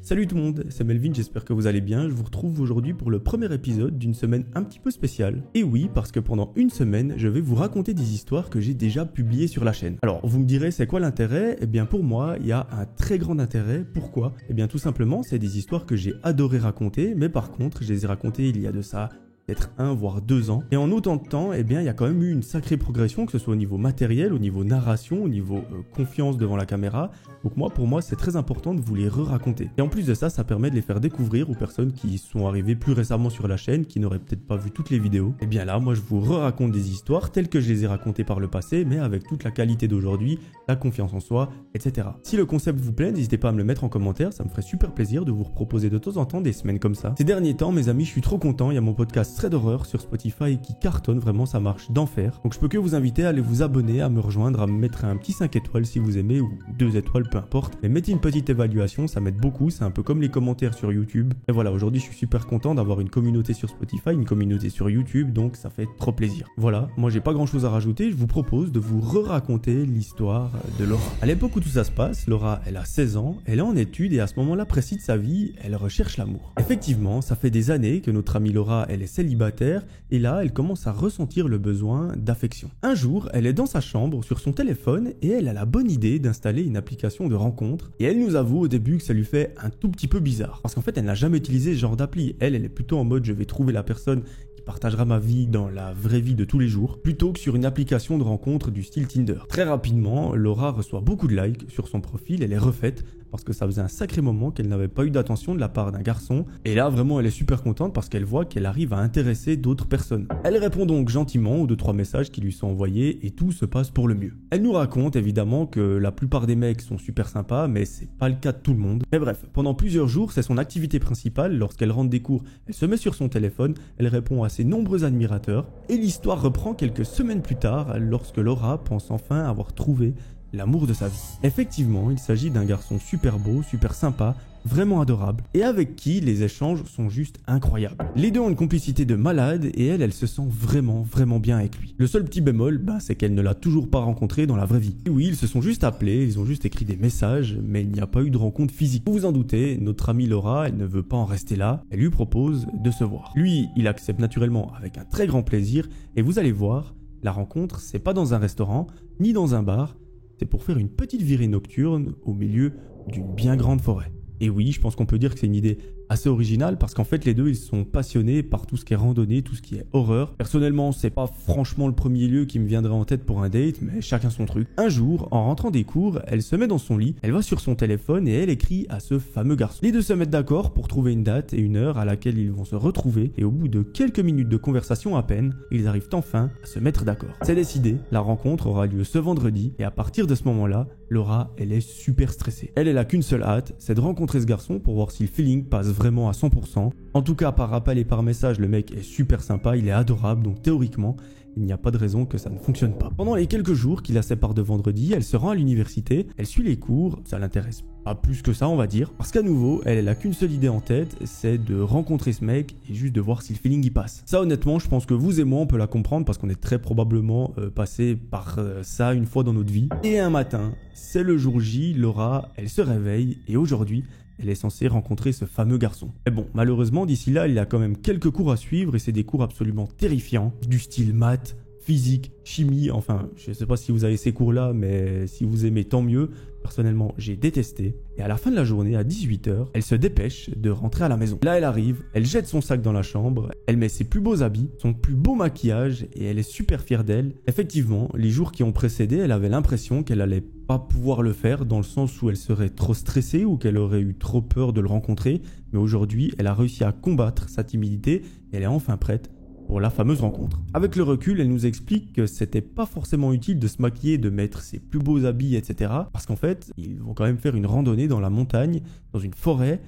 Salut tout le monde, c'est Melvin, j'espère que vous allez bien. Je vous retrouve aujourd'hui pour le premier épisode d'une semaine un petit peu spéciale. Et oui, parce que pendant une semaine, je vais vous raconter des histoires que j'ai déjà publiées sur la chaîne. Alors, vous me direz, c'est quoi l'intérêt? Eh bien, pour moi, il y a un très grand intérêt. Pourquoi? Eh bien, tout simplement, c'est des histoires que j'ai adoré raconter, mais par contre, je les ai racontées il y a de ça peut-être 1 voire 2 ans. Et en autant de temps, eh bien, il y a quand même eu une sacrée progression, que ce soit au niveau matériel, au niveau narration, au niveau confiance devant la caméra. Donc pour moi, c'est très important de vous les re-raconter. Et en plus de ça, ça permet de les faire découvrir aux personnes qui sont arrivées plus récemment sur la chaîne, qui n'auraient peut-être pas vu toutes les vidéos. Et bien là, moi, je vous re-raconte des histoires telles que je les ai racontées par le passé, mais avec toute la qualité d'aujourd'hui, la confiance en soi, etc. Si le concept vous plaît, n'hésitez pas à me le mettre en commentaire, ça me ferait super plaisir de vous proposer de temps en temps des semaines comme ça. Ces derniers temps, mes amis, je suis trop content, il y a mon podcast Thread d'horreur sur Spotify qui cartonne, vraiment ça marche d'enfer. Donc je peux que vous inviter à aller vous abonner, à me rejoindre, à me mettre un petit 5 étoiles si vous aimez, ou 2 étoiles, peu importe. Mais mettez une petite évaluation, ça m'aide beaucoup, c'est un peu comme les commentaires sur YouTube. Et voilà, aujourd'hui je suis super content d'avoir une communauté sur Spotify, une communauté sur YouTube, donc ça fait trop plaisir. Voilà, moi j'ai pas grand chose à rajouter, je vous propose de vous re-raconter l'histoire de Laura. À l'époque où tout ça se passe, Laura elle a 16 ans, elle est en études et à ce moment-là précis de sa vie, elle recherche l'amour. Effectivement, ça fait des années que notre amie Laura elle est célibataire, et là elle commence à ressentir le besoin d'affection. Un jour, elle est dans sa chambre sur son téléphone et elle a la bonne idée d'installer une application de rencontre, et elle nous avoue au début que ça lui fait un tout petit peu bizarre, parce qu'en fait elle n'a jamais utilisé ce genre d'appli. Elle est plutôt en mode je vais trouver la personne qui partagera ma vie dans la vraie vie de tous les jours, plutôt que sur une application de rencontre du style Tinder. Très rapidement, Laura reçoit beaucoup de likes sur son profil, elle est refaite, parce que ça faisait un sacré moment qu'elle n'avait pas eu d'attention de la part d'un garçon, et là vraiment elle est super contente parce qu'elle voit qu'elle arrive à intéresser d'autres personnes. Elle répond donc gentiment aux 2-3 messages qui lui sont envoyés et tout se passe pour le mieux. Elle nous raconte évidemment que la plupart des mecs sont super sympas, mais c'est pas le cas de tout le monde. Mais bref, pendant plusieurs jours, c'est son activité principale. Lorsqu'elle rentre des cours, elle se met sur son téléphone, elle répond à ses nombreux admirateurs, et l'histoire reprend quelques semaines plus tard, lorsque Laura pense enfin avoir trouvé l'amour de sa vie. Effectivement, il s'agit d'un garçon super beau, super sympa, vraiment adorable, et avec qui les échanges sont juste incroyables. Les deux ont une complicité de malade, et elle se sent vraiment bien avec lui. Le seul petit bémol, c'est qu'elle ne l'a toujours pas rencontré dans la vraie vie. Et oui, ils se sont juste appelés, ils ont juste écrit des messages, mais il n'y a pas eu de rencontre physique. Vous vous en doutez, notre amie Laura, elle ne veut pas en rester là, elle lui propose de se voir. Lui, il accepte naturellement avec un très grand plaisir, et vous allez voir, la rencontre, c'est pas dans un restaurant, ni dans un bar, c'est pour faire une petite virée nocturne au milieu d'une bien grande forêt. Et oui, je pense qu'on peut dire que c'est une idée assez originale parce qu'en fait les deux ils sont passionnés par tout ce qui est randonnée, tout ce qui est horreur. Personnellement, c'est pas franchement le premier lieu qui me viendrait en tête pour un date, mais chacun son truc. Un jour, en rentrant des cours, elle se met dans son lit, elle va sur son téléphone et elle écrit à ce fameux garçon. Les deux se mettent d'accord pour trouver une date et une heure à laquelle ils vont se retrouver, et au bout de quelques minutes de conversation à peine, ils arrivent enfin à se mettre d'accord. C'est décidé, la rencontre aura lieu ce vendredi, et à partir de ce moment-là, Laura, elle est super stressée. Elle a qu'une seule hâte, c'est de rencontrer ce garçon pour voir si le feeling passe vraiment à 100%. En tout cas, par appel et par message, le mec est super sympa, il est adorable, donc théoriquement, il n'y a pas de raison que ça ne fonctionne pas. Pendant les quelques jours qui la séparent de vendredi, elle se rend à l'université, elle suit les cours, ça l'intéresse pas plus que ça on va dire, parce qu'à nouveau, elle a qu'une seule idée en tête, c'est de rencontrer ce mec et juste de voir si le feeling y passe. Ça honnêtement, je pense que vous et moi on peut la comprendre parce qu'on est très probablement passé par ça une fois dans notre vie. Et un matin, c'est le jour J, Laura, elle se réveille et aujourd'hui, elle est censée rencontrer ce fameux garçon. Mais bon, malheureusement, d'ici là, il y a quand même quelques cours à suivre et c'est des cours absolument terrifiants, du style maths, physique, chimie, enfin, je sais pas si vous avez ces cours-là, mais si vous aimez, tant mieux. Personnellement, j'ai détesté. Et à la fin de la journée, à 18h, elle se dépêche de rentrer à la maison. Là, elle arrive, elle jette son sac dans la chambre, elle met ses plus beaux habits, son plus beau maquillage, et elle est super fière d'elle. Effectivement, les jours qui ont précédé, elle avait l'impression qu'elle allait pas pouvoir le faire, dans le sens où elle serait trop stressée ou qu'elle aurait eu trop peur de le rencontrer. Mais aujourd'hui, elle a réussi à combattre sa timidité, et elle est enfin prête pour la fameuse rencontre. Avec le recul, elle nous explique que c'était pas forcément utile de se maquiller, de mettre ses plus beaux habits, etc. Parce qu'en fait, ils vont quand même faire une randonnée dans la montagne, dans une forêt,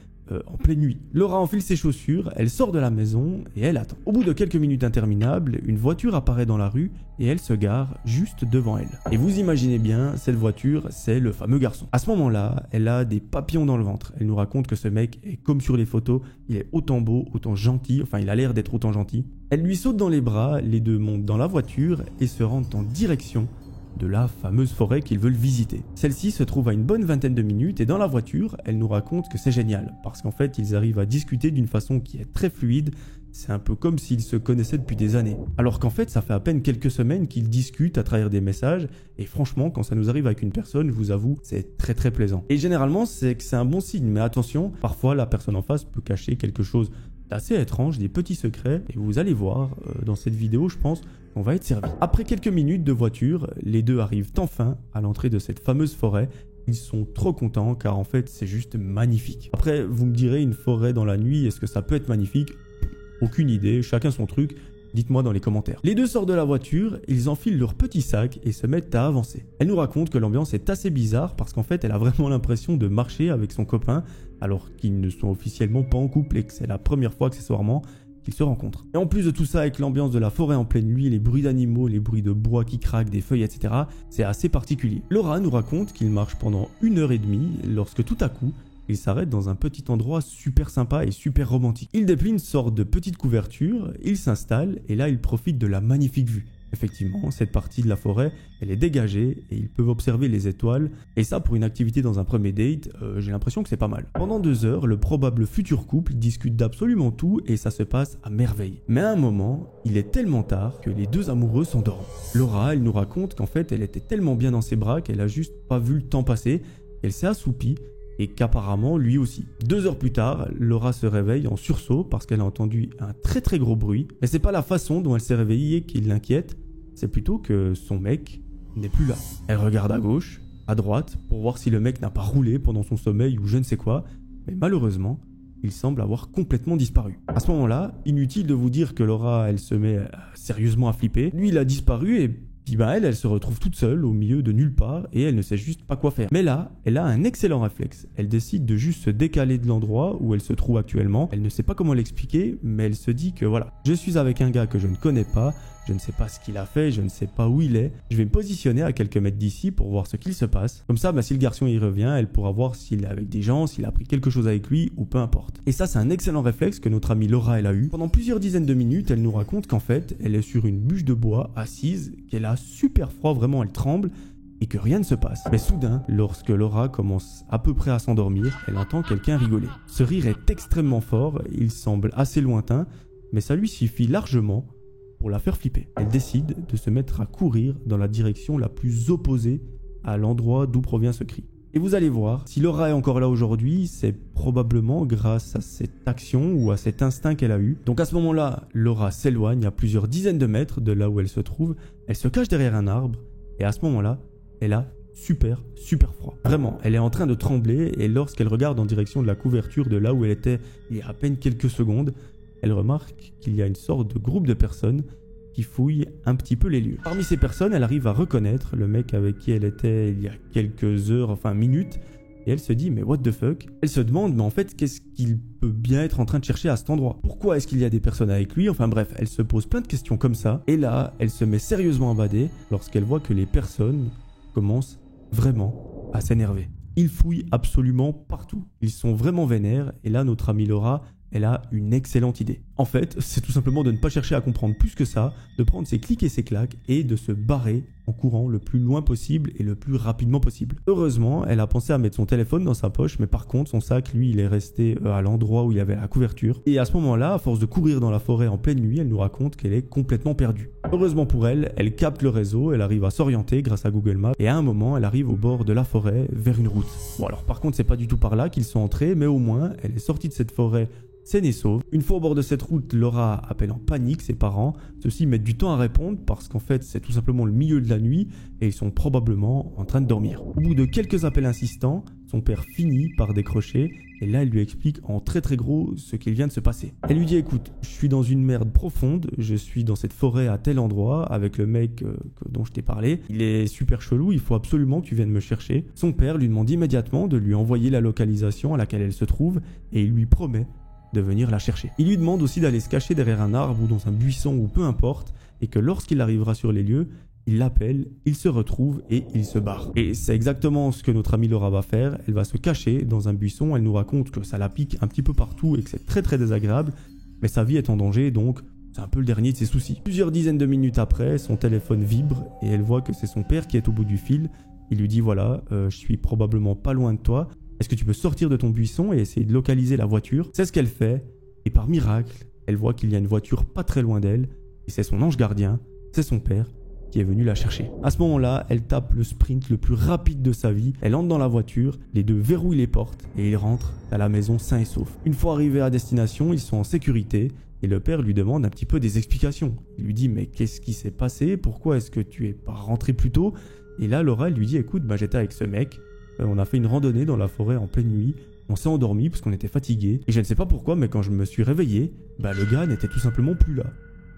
en pleine nuit. Laura enfile ses chaussures, elle sort de la maison et elle attend. Au bout de quelques minutes interminables, une voiture apparaît dans la rue et elle se gare juste devant elle. Et vous imaginez bien, cette voiture, c'est le fameux garçon. À ce moment-là, elle a des papillons dans le ventre. Elle nous raconte que ce mec est comme sur les photos, il est autant beau, autant gentil, enfin il a l'air d'être autant gentil. Elle lui saute dans les bras, les deux montent dans la voiture et se rendent en direction de la fameuse forêt qu'ils veulent visiter. Celle-ci se trouve à une bonne vingtaine de minutes et dans la voiture, elle nous raconte que c'est génial parce qu'en fait, ils arrivent à discuter d'une façon qui est très fluide. C'est un peu comme s'ils se connaissaient depuis des années. Alors qu'en fait, ça fait à peine quelques semaines qu'ils discutent à travers des messages et franchement, quand ça nous arrive avec une personne, je vous avoue, c'est très très plaisant. Et généralement, c'est que c'est un bon signe, mais attention, parfois la personne en face peut cacher quelque chose d'assez étrange, des petits secrets et vous allez voir dans cette vidéo, je pense, on va être servi. Après quelques minutes de voiture, les deux arrivent enfin à l'entrée de cette fameuse forêt. Ils sont trop contents car en fait, c'est juste magnifique. Après, vous me direz, une forêt dans la nuit, est-ce que ça peut être magnifique ? Aucune idée, chacun son truc, dites-moi dans les commentaires. Les deux sortent de la voiture, ils enfilent leur petit sac et se mettent à avancer. Elle nous raconte que l'ambiance est assez bizarre parce qu'en fait elle a vraiment l'impression de marcher avec son copain alors qu'ils ne sont officiellement pas en couple et que c'est la première fois accessoirement qu'ils se rencontrent. Et en plus de tout ça, avec l'ambiance de la forêt en pleine nuit, les bruits d'animaux, les bruits de bois qui craquent, des feuilles, etc., c'est assez particulier. Laura nous raconte qu'ils marchent pendant 1h30 lorsque tout à coup, il s'arrête dans un petit endroit super sympa et super romantique. Il déplie une sorte de petite couverture, il s'installe et là il profite de la magnifique vue. Effectivement, cette partie de la forêt, elle est dégagée et ils peuvent observer les étoiles. Et ça, pour une activité dans un premier date, j'ai l'impression que c'est pas mal. Pendant 2 heures, le probable futur couple discute d'absolument tout et ça se passe à merveille. Mais à un moment, il est tellement tard que les deux amoureux s'endorment. Laura, elle nous raconte qu'en fait, elle était tellement bien dans ses bras qu'elle a juste pas vu le temps passer. Elle s'est assoupie et qu'apparemment lui aussi. 2 heures plus tard, Laura se réveille en sursaut parce qu'elle a entendu un très très gros bruit. Mais c'est pas la façon dont elle s'est réveillée qui l'inquiète, c'est plutôt que son mec n'est plus là. Elle regarde à gauche, à droite, pour voir si le mec n'a pas roulé pendant son sommeil ou je ne sais quoi, mais malheureusement, il semble avoir complètement disparu. À ce moment-là, inutile de vous dire que Laura, elle se met sérieusement à flipper. Lui, il a disparu et puis elle se retrouve toute seule au milieu de nulle part et elle ne sait juste pas quoi faire. Mais là, elle a un excellent réflexe. Elle décide de juste se décaler de l'endroit où elle se trouve actuellement. Elle ne sait pas comment l'expliquer, mais elle se dit que voilà, je suis avec un gars que je ne connais pas, je ne sais pas ce qu'il a fait, je ne sais pas où il est. Je vais me positionner à quelques mètres d'ici pour voir ce qu'il se passe. Comme ça, si le garçon y revient, elle pourra voir s'il est avec des gens, s'il a pris quelque chose avec lui ou peu importe. Et ça, c'est un excellent réflexe que notre amie Laura, elle a eu. Pendant plusieurs dizaines de minutes, elle nous raconte qu'en fait, elle est sur une bûche de bois, assise, qu'elle a super froid, vraiment, elle tremble et que rien ne se passe. Mais soudain, lorsque Laura commence à peu près à s'endormir, elle entend quelqu'un rigoler. Ce rire est extrêmement fort, il semble assez lointain, mais ça lui suffit largement pour la faire flipper. Elle décide de se mettre à courir dans la direction la plus opposée à l'endroit d'où provient ce cri. Et vous allez voir, si Laura est encore là aujourd'hui, c'est probablement grâce à cette action ou à cet instinct qu'elle a eu. Donc à ce moment-là, Laura s'éloigne à plusieurs dizaines de mètres de là où elle se trouve, elle se cache derrière un arbre, et à ce moment-là, elle a super froid. Vraiment, elle est en train de trembler, et lorsqu'elle regarde en direction de la couverture de là où elle était il y a à peine quelques secondes, elle remarque qu'il y a une sorte de groupe de personnes qui fouillent un petit peu les lieux. Parmi ces personnes, elle arrive à reconnaître le mec avec qui elle était il y a quelques heures, enfin minutes, et elle se dit mais what the fuck? Elle se demande mais en fait qu'est-ce qu'il peut bien être en train de chercher à cet endroit? Pourquoi est-ce qu'il y a des personnes avec lui? Enfin bref, elle se pose plein de questions comme ça, et là, elle se met sérieusement à bader lorsqu'elle voit que les personnes commencent vraiment à s'énerver. Ils fouillent absolument partout. Ils sont vraiment vénères, et là notre amie Laura, elle a une excellente idée. En fait, c'est tout simplement de ne pas chercher à comprendre plus que ça, de prendre ses clics et ses claques et de se barrer en courant le plus loin possible et le plus rapidement possible. Heureusement, elle a pensé à mettre son téléphone dans sa poche, mais par contre, son sac, lui, il est resté à l'endroit où il y avait la couverture. Et à ce moment-là, à force de courir dans la forêt en pleine nuit, elle nous raconte qu'elle est complètement perdue. Heureusement pour elle, elle capte le réseau, elle arrive à s'orienter grâce à Google Maps, et à un moment, elle arrive au bord de la forêt, vers une route. Bon alors par contre, c'est pas du tout par là qu'ils sont entrés, mais au moins, elle est sortie de cette forêt saine et sauve. Une fois au bord de cette route, Laura appelle en panique ses parents. Ceux-ci mettent du temps à répondre parce qu'en fait c'est tout simplement le milieu de la nuit et ils sont probablement en train de dormir. Au bout de quelques appels insistants, son père finit par décrocher et là elle lui explique en très gros ce qu'il vient de se passer. Elle lui dit écoute, je suis dans une merde profonde, je suis dans cette forêt à tel endroit avec le mec dont je t'ai parlé. Il est super chelou, il faut absolument que tu viennes me chercher. Son père lui demande immédiatement de lui envoyer la localisation à laquelle elle se trouve et il lui promet de venir la chercher. Il lui demande aussi d'aller se cacher derrière un arbre ou dans un buisson ou peu importe et que lorsqu'il arrivera sur les lieux, il l'appelle, il se retrouve et il se barre. Et c'est exactement ce que notre amie Laura va faire. Elle va se cacher dans un buisson, elle nous raconte que ça la pique un petit peu partout et que c'est très désagréable, mais sa vie est en danger donc C'est un peu le dernier de ses soucis. Plusieurs dizaines de minutes après, son téléphone vibre et elle voit que c'est son père qui est au bout du fil. Il lui dit voilà, je suis probablement pas loin de toi. Est-ce que tu peux sortir de ton buisson et essayer de localiser la voiture? C'est ce qu'elle fait et par miracle, elle voit qu'il y a une voiture pas très loin d'elle et c'est son ange gardien, c'est son père qui est venu la chercher. À ce moment-là, elle tape le sprint le plus rapide de sa vie. Elle entre dans la voiture, les deux verrouillent les portes et ils rentrent à la maison sains et saufs. Une fois arrivés à destination, ils sont en sécurité et le père lui demande un petit peu des explications. Il lui dit mais qu'est-ce qui s'est passé? Pourquoi est-ce que tu es pas rentré plus tôt? Et là, Laura elle lui dit écoute, j'étais avec ce mec, on a fait une randonnée dans la forêt en pleine nuit, on s'est endormi parce qu'on était fatigué et je ne sais pas pourquoi mais quand je me suis réveillé, le gars n'était tout simplement plus là.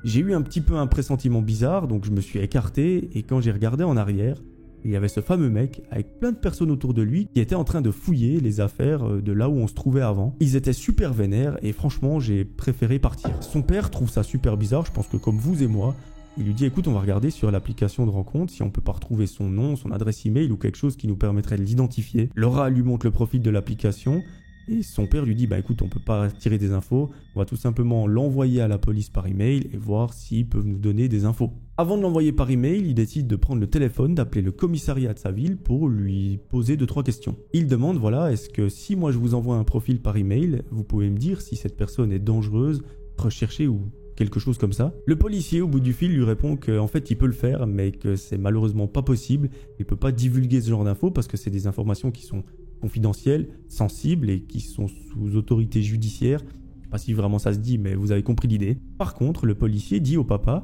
J'ai eu un petit peu un pressentiment bizarre, donc je me suis écarté et quand j'ai regardé en arrière, il y avait ce fameux mec avec plein de personnes autour de lui qui étaient en train de fouiller les affaires de là où on se trouvait avant. Ils étaient super vénères et franchement, j'ai préféré partir. Son père trouve ça super bizarre, je pense que comme vous et moi, il lui dit écoute, on va regarder sur l'application de rencontre si on peut pas retrouver son nom, son adresse email ou quelque chose qui nous permettrait de l'identifier. Laura lui montre le profil de l'application. Et son père lui dit écoute, on peut pas tirer des infos, on va tout simplement l'envoyer à la police par email et voir s'ils peuvent nous donner des infos. Avant de l'envoyer par email, il décide de prendre le téléphone, d'appeler le commissariat de sa ville pour lui poser 2-3 questions. Il demande est-ce que si moi je vous envoie un profil par email, vous pouvez me dire si cette personne est dangereuse, recherchée ou quelque chose comme ça. Le policier au bout du fil lui répond qu'en fait il peut le faire mais que c'est malheureusement pas possible, il peut pas divulguer ce genre d'infos parce que c'est des informations qui sont confidentielles, sensibles et qui sont sous autorité judiciaire. Je sais pas si vraiment ça se dit mais vous avez compris l'idée. Par contre, le policier dit au papa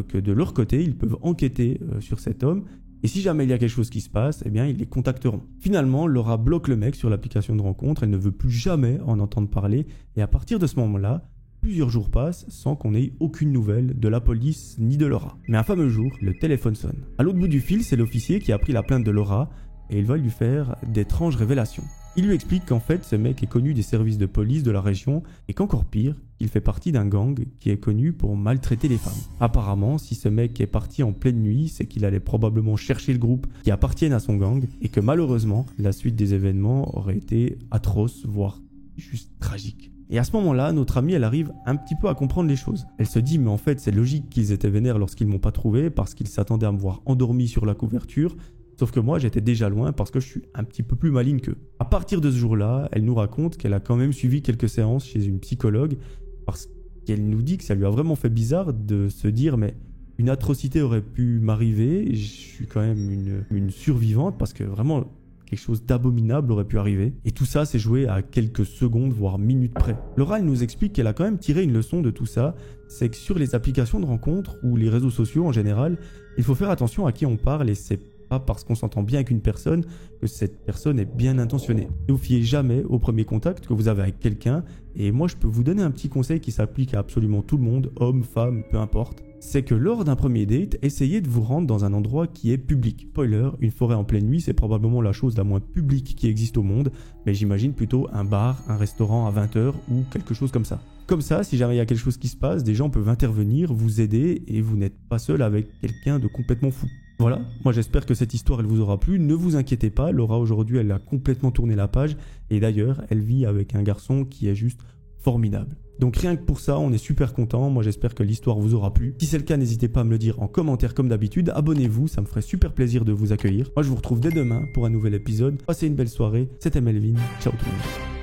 que de leur côté ils peuvent enquêter sur cet homme et si jamais il y a quelque chose qui se passe, ils les contacteront. Finalement, Laura bloque le mec sur l'application de rencontre, elle ne veut plus jamais en entendre parler et à partir de ce moment-là, plusieurs jours passent sans qu'on ait aucune nouvelle de la police ni de Laura. Mais un fameux jour, le téléphone sonne. À l'autre bout du fil, c'est l'officier qui a pris la plainte de Laura et il va lui faire d'étranges révélations. Il lui explique qu'en fait, ce mec est connu des services de police de la région et qu'encore pire, il fait partie d'un gang qui est connu pour maltraiter les femmes. Apparemment, si ce mec est parti en pleine nuit, c'est qu'il allait probablement chercher le groupe qui appartiennent à son gang et que malheureusement, la suite des événements aurait été atroce, voire juste tragique. Et à ce moment-là, notre amie, elle arrive un petit peu à comprendre les choses. Elle se dit, mais en fait, c'est logique qu'ils étaient vénères lorsqu'ils m'ont pas trouvé parce qu'ils s'attendaient à me voir endormi sur la couverture. Sauf que moi, j'étais déjà loin parce que je suis un petit peu plus maligne qu'eux. À partir de ce jour-là, elle nous raconte qu'elle a quand même suivi quelques séances chez une psychologue parce qu'elle nous dit que ça lui a vraiment fait bizarre de se dire, mais une atrocité aurait pu m'arriver, je suis quand même une survivante parce que vraiment, quelque chose d'abominable aurait pu arriver. Et tout ça s'est joué à quelques secondes, voire minutes près. Laura, elle nous explique qu'elle a quand même tiré une leçon de tout ça, c'est que sur les applications de rencontres ou les réseaux sociaux en général, il faut faire attention à qui on parle et c'est pas parce qu'on s'entend bien avec une personne que cette personne est bien intentionnée. Ne vous fiez jamais au premier contact que vous avez avec quelqu'un et moi je peux vous donner un petit conseil qui s'applique à absolument tout le monde, homme, femme, peu importe. C'est que lors d'un premier date, essayez de vous rendre dans un endroit qui est public. Spoiler, une forêt en pleine nuit, c'est probablement la chose la moins publique qui existe au monde, mais j'imagine plutôt un bar, un restaurant à 20h ou quelque chose comme ça. Comme ça, si jamais il y a quelque chose qui se passe, des gens peuvent intervenir, vous aider et vous n'êtes pas seul avec quelqu'un de complètement fou. Voilà, moi j'espère que cette histoire elle vous aura plu, ne vous inquiétez pas, Laura aujourd'hui elle a complètement tourné la page et d'ailleurs elle vit avec un garçon qui est juste formidable. Donc rien que pour ça, on est super content. Moi j'espère que l'histoire vous aura plu. Si c'est le cas, n'hésitez pas à me le dire en commentaire comme d'habitude. Abonnez-vous, ça me ferait super plaisir de vous accueillir. Moi je vous retrouve dès demain pour un nouvel épisode. Passez une belle soirée, c'était Melvin, ciao tout le monde.